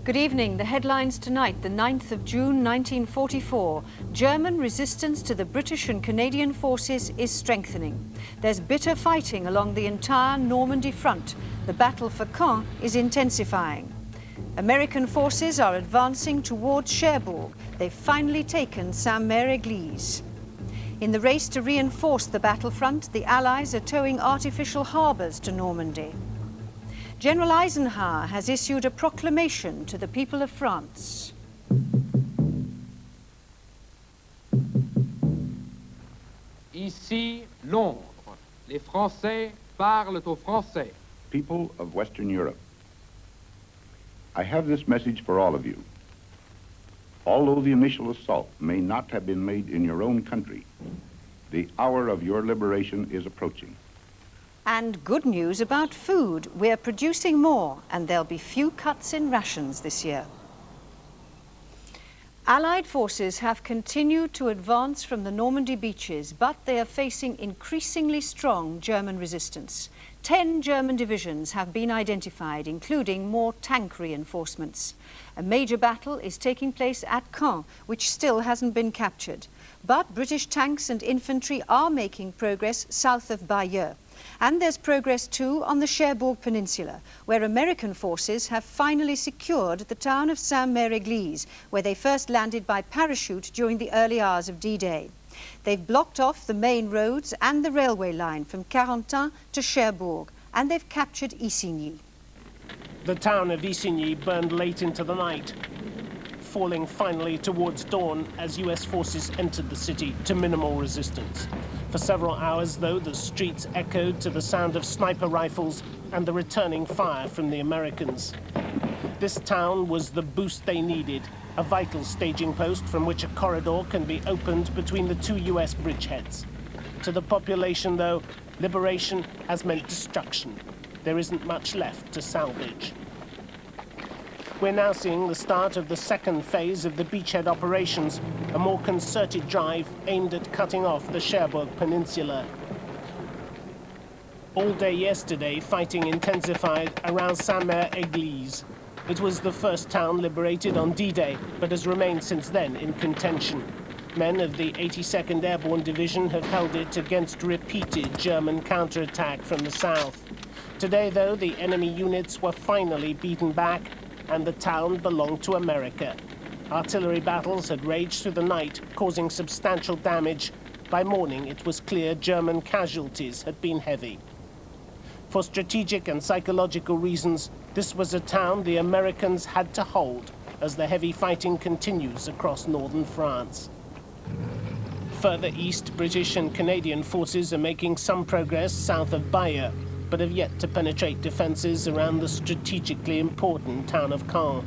Good evening. The headlines tonight, the 9th of June 1944. German resistance to the British and Canadian forces is strengthening. There's bitter fighting along the entire Normandy front. The battle for Caen is intensifying. American forces are advancing towards Cherbourg. They've finally taken Saint-Mère-Église. In the race to reinforce the battlefront, the Allies are towing artificial harbours to Normandy. General Eisenhower has issued a proclamation to the people of France. Ici, Londres. Les Français parlent aux Français. People of Western Europe, I have this message for all of you. Although the initial assault may not have been made in your own country, the hour of your liberation is approaching. And good news about food. We're producing more, and there'll be few cuts in rations this year. Allied forces have continued to advance from the Normandy beaches, but they are facing increasingly strong German resistance. 10 German divisions have been identified, including more tank reinforcements. A major battle is taking place at Caen, which still hasn't been captured. But British tanks and infantry are making progress south of Bayeux. And there's progress too on the Cherbourg Peninsula, where American forces have finally secured the town of Saint-Mère-Église, where they first landed by parachute during the early hours of D-Day. They've blocked off the main roads and the railway line from Carentan to Cherbourg, and they've captured Isigny. The town of Isigny burned late into the night, falling finally towards dawn as US forces entered the city to minimal resistance. For several hours, though, the streets echoed to the sound of sniper rifles and the returning fire from the Americans. This town was the boost they needed, a vital staging post from which a corridor can be opened between the two US bridgeheads. To the population, though, liberation has meant destruction. There isn't much left to salvage. We're now seeing the start of the second phase of the beachhead operations, a more concerted drive aimed at cutting off the Cherbourg Peninsula. All day yesterday, fighting intensified around Saint-Mère-Église. It was the first town liberated on D-Day, but has remained since then in contention. Men of the 82nd Airborne Division have held it against repeated German counterattack from the south. Today, though, the enemy units were finally beaten back, and the town belonged to America. Artillery battles had raged through the night, causing substantial damage. By morning, it was clear German casualties had been heavy. For strategic and psychological reasons, this was a town the Americans had to hold as the heavy fighting continues across northern France. Further east, British and Canadian forces are making some progress south of Bayeux, but have yet to penetrate defenses around the strategically important town of Caen.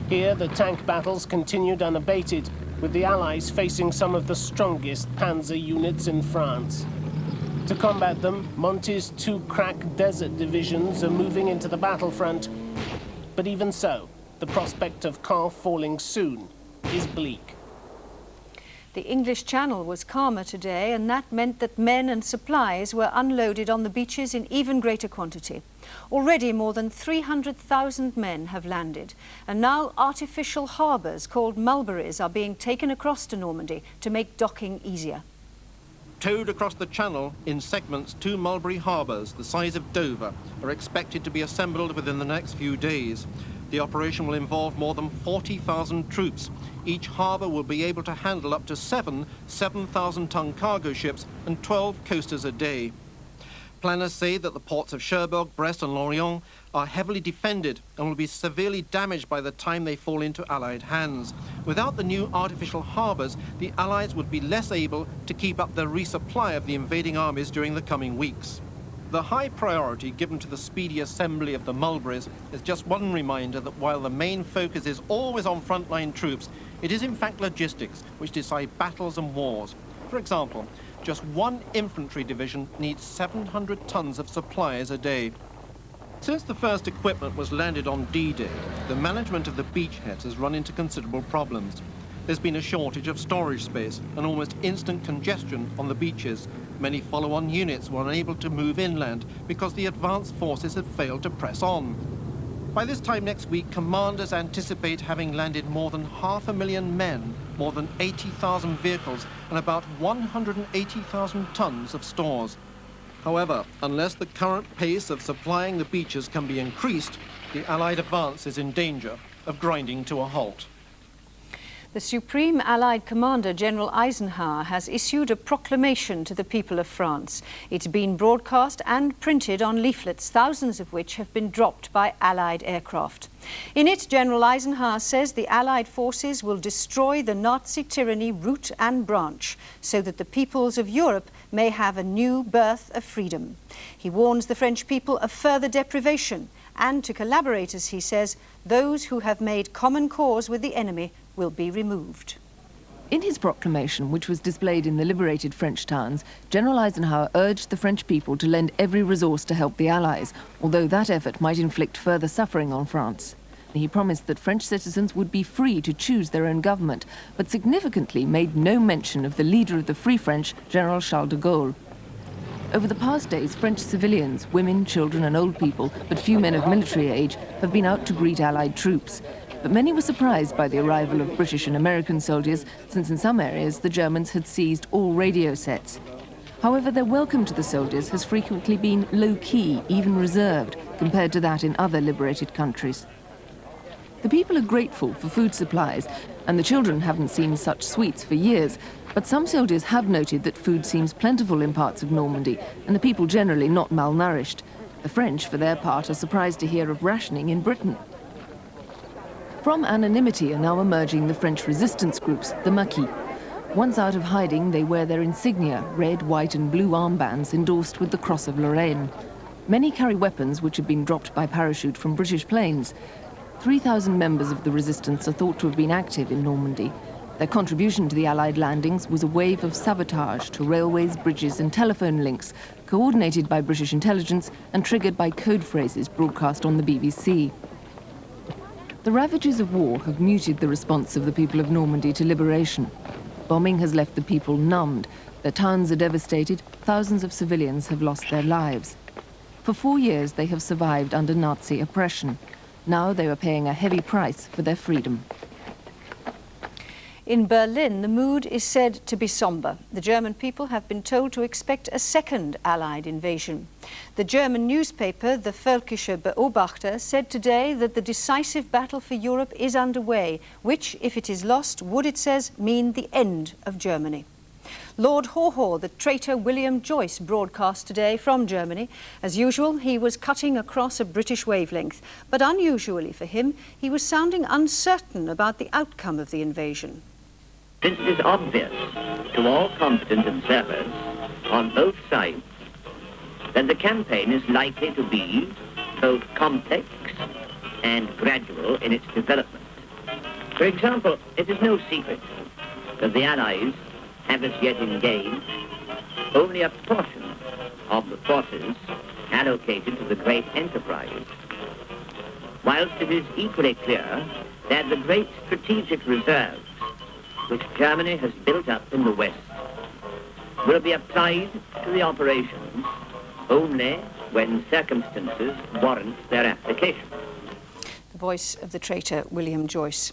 Here, the tank battles continued unabated, with the Allies facing some of the strongest panzer units in France. To combat them, Monty's two crack desert divisions are moving into the battlefront. But even so, the prospect of Caen falling soon is bleak. The English Channel was calmer today, and that meant that men and supplies were unloaded on the beaches in even greater quantity. Already more than 300,000 men have landed, and now artificial harbours called mulberries are being taken across to Normandy to make docking easier. Towed across the channel in segments, 2 mulberry harbours the size of Dover are expected to be assembled within the next few days. The operation will involve more than 40,000 troops. Each harbour will be able to handle up to 7 7,000-ton cargo ships and 12 coasters a day. Planners say that the ports of Cherbourg, Brest and Lorient are heavily defended and will be severely damaged by the time they fall into Allied hands. Without the new artificial harbours, the Allies would be less able to keep up their resupply of the invading armies during the coming weeks. The high priority given to the speedy assembly of the mulberries is just one reminder that while the main focus is always on frontline troops, it is in fact logistics which decide battles and wars. For example, just one infantry division needs 700 tons of supplies a day. Since the first equipment was landed on D-Day, the management of the beachheads has run into considerable problems. There's been a shortage of storage space and almost instant congestion on the beaches. Many follow-on units were unable to move inland because the advanced forces had failed to press on. By this time next week, commanders anticipate having landed more than 500,000 men, more than 80,000 vehicles, and about 180,000 tons of stores. However, unless the current pace of supplying the beaches can be increased, the Allied advance is in danger of grinding to a halt. The Supreme Allied Commander, General Eisenhower, has issued a proclamation to the people of France. It's been broadcast and printed on leaflets, thousands of which have been dropped by Allied aircraft. In it, General Eisenhower says the Allied forces will destroy the Nazi tyranny root and branch so that the peoples of Europe may have a new birth of freedom. He warns the French people of further deprivation, and to collaborators, he says, those who have made common cause with the enemy will be removed. In his proclamation, which was displayed in the liberated French towns, General Eisenhower urged the French people to lend every resource to help the Allies, although that effort might inflict further suffering on France. He promised that French citizens would be free to choose their own government, but significantly made no mention of the leader of the Free French, General Charles de Gaulle. Over the past days, French civilians, women, children and old people, but few men of military age, have been out to greet Allied troops. But many were surprised by the arrival of British and American soldiers, since in some areas the Germans had seized all radio sets. However, their welcome to the soldiers has frequently been low-key, even reserved, compared to that in other liberated countries. The people are grateful for food supplies, and the children haven't seen such sweets for years, but some soldiers have noted that food seems plentiful in parts of Normandy, and the people generally not malnourished. The French, for their part, are surprised to hear of rationing in Britain. From anonymity are now emerging the French resistance groups, the Maquis. Once out of hiding, they wear their insignia, red, white and blue armbands endorsed with the Cross of Lorraine. Many carry weapons which have been dropped by parachute from British planes. 3,000 members of the resistance are thought to have been active in Normandy. Their contribution to the Allied landings was a wave of sabotage to railways, bridges and telephone links, coordinated by British intelligence and triggered by code phrases broadcast on the BBC. The ravages of war have muted the response of the people of Normandy to liberation. Bombing has left the people numbed. Their towns are devastated. Thousands of civilians have lost their lives. For 4 years, they have survived under Nazi oppression. Now they are paying a heavy price for their freedom. In Berlin, the mood is said to be somber. The German people have been told to expect a second Allied invasion. The German newspaper, the Völkische Beobachter, said today that the decisive battle for Europe is underway, which, if it is lost, would, it says, mean the end of Germany. Lord Haw-Haw, the traitor William Joyce, broadcast today from Germany. As usual, he was cutting across a British wavelength, but unusually for him, he was sounding uncertain about the outcome of the invasion. Since it is obvious to all competent observers on both sides that the campaign is likely to be both complex and gradual in its development. For example, it is no secret that the Allies have as yet engaged only a portion of the forces allocated to the great enterprise, whilst it is equally clear that the great strategic reserves which Germany has built up in the West will be applied to the operations only when circumstances warrant their application. The voice of the traitor William Joyce.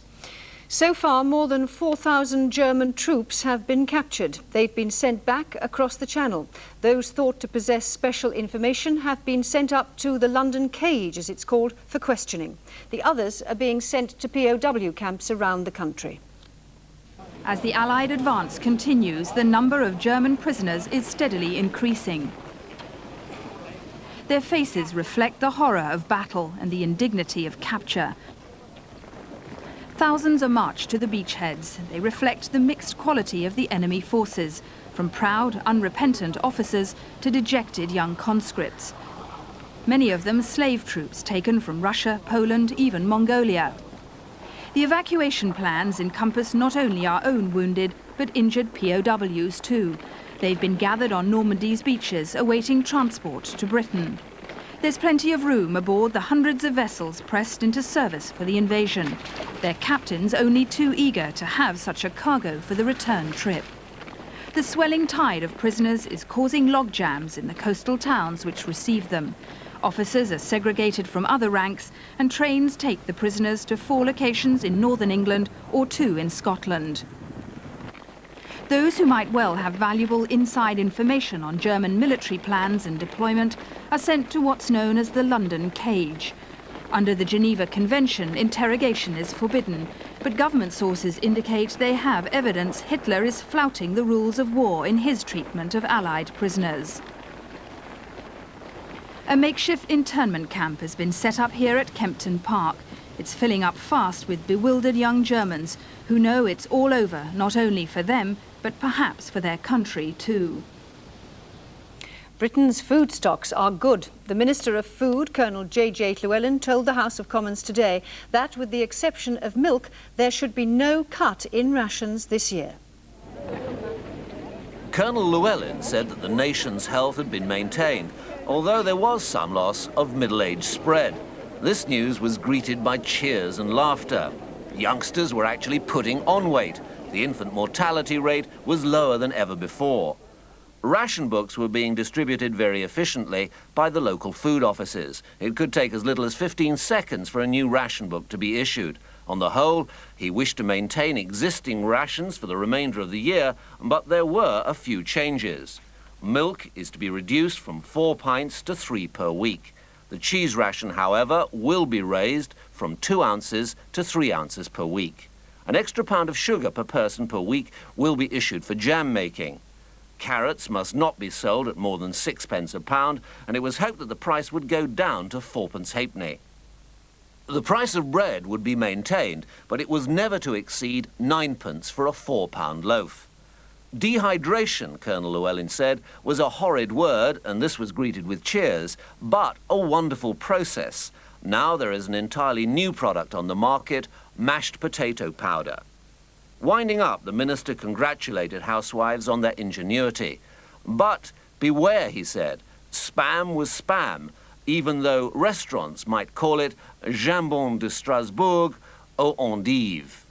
So far, more than 4,000 German troops have been captured. They've been sent back across the Channel. Those thought to possess special information have been sent up to the London Cage, as it's called, for questioning. The others are being sent to POW camps around the country. As the Allied advance continues, the number of German prisoners is steadily increasing. Their faces reflect the horror of battle and the indignity of capture. Thousands are marched to the beachheads. They reflect the mixed quality of the enemy forces, from proud, unrepentant officers to dejected young conscripts. Many of them slave troops taken from Russia, Poland, even Mongolia. The evacuation plans encompass not only our own wounded, but injured POWs too. They've been gathered on Normandy's beaches, awaiting transport to Britain. There's plenty of room aboard the hundreds of vessels pressed into service for the invasion. Their captains only too eager to have such a cargo for the return trip. The swelling tide of prisoners is causing logjams in the coastal towns which receive them. Officers are segregated from other ranks and trains take the prisoners to 4 locations in northern England or 2 in Scotland. Those who might well have valuable inside information on German military plans and deployment are sent to what's known as the London Cage. Under the Geneva Convention, interrogation is forbidden, but government sources indicate they have evidence Hitler is flouting the rules of war in his treatment of Allied prisoners. A makeshift internment camp has been set up here at Kempton Park. It's filling up fast with bewildered young Germans who know it's all over, not only for them, but perhaps for their country too. Britain's food stocks are good. The Minister of Food, Colonel J.J. Llewellyn, told the House of Commons today that, with the exception of milk, there should be no cut in rations this year. Colonel Llewellyn said that the nation's health had been maintained, although there was some loss of middle-age spread. This news was greeted by cheers and laughter. Youngsters were actually putting on weight. The infant mortality rate was lower than ever before. Ration books were being distributed very efficiently by the local food offices. It could take as little as 15 seconds for a new ration book to be issued. On the whole, he wished to maintain existing rations for the remainder of the year, but there were a few changes. Milk is to be reduced from 4 pints to 3 per week. The cheese ration, however, will be raised from 2 ounces to 3 ounces per week. An extra pound of sugar per person per week will be issued for jam making. Carrots must not be sold at more than 6p a pound, and it was hoped that the price would go down to 4p halfpenny. The price of bread would be maintained, but it was never to exceed 9p for a 4-pound loaf. Dehydration, Colonel Llewellyn said, was a horrid word, and this was greeted with cheers, but a wonderful process. Now there is an entirely new product on the market, mashed potato powder. Winding up, the minister congratulated housewives on their ingenuity. But beware, he said, spam was spam, even though restaurants might call it jambon de Strasbourg aux endives.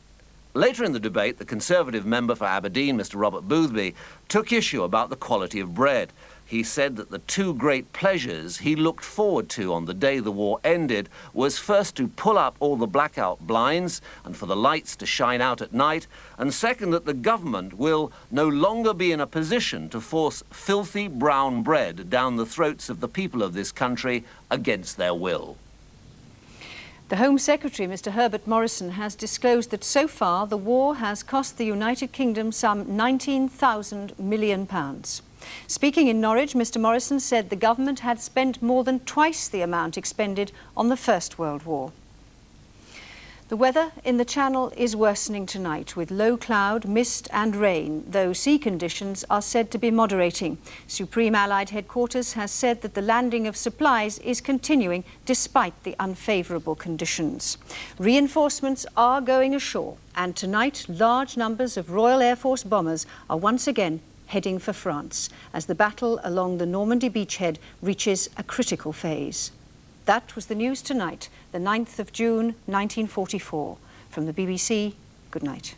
Later in the debate, the Conservative member for Aberdeen, Mr. Robert Boothby, took issue about the quality of bread. He said that the 2 great pleasures he looked forward to on the day the war ended was first to pull up all the blackout blinds and for the lights to shine out at night, and second that the government will no longer be in a position to force filthy brown bread down the throats of the people of this country against their will. The Home Secretary, Mr. Herbert Morrison, has disclosed that so far the war has cost the United Kingdom some £19,000 million. Speaking in Norwich, Mr. Morrison said the government had spent more than twice the amount expended on the First World War. The weather in the Channel is worsening tonight with low cloud, mist and rain, though sea conditions are said to be moderating. Supreme Allied Headquarters has said that the landing of supplies is continuing despite the unfavourable conditions. Reinforcements are going ashore, and tonight large numbers of Royal Air Force bombers are once again heading for France as the battle along the Normandy beachhead reaches a critical phase. That was the news tonight, the 9th of June, 1944. From the BBC, good night.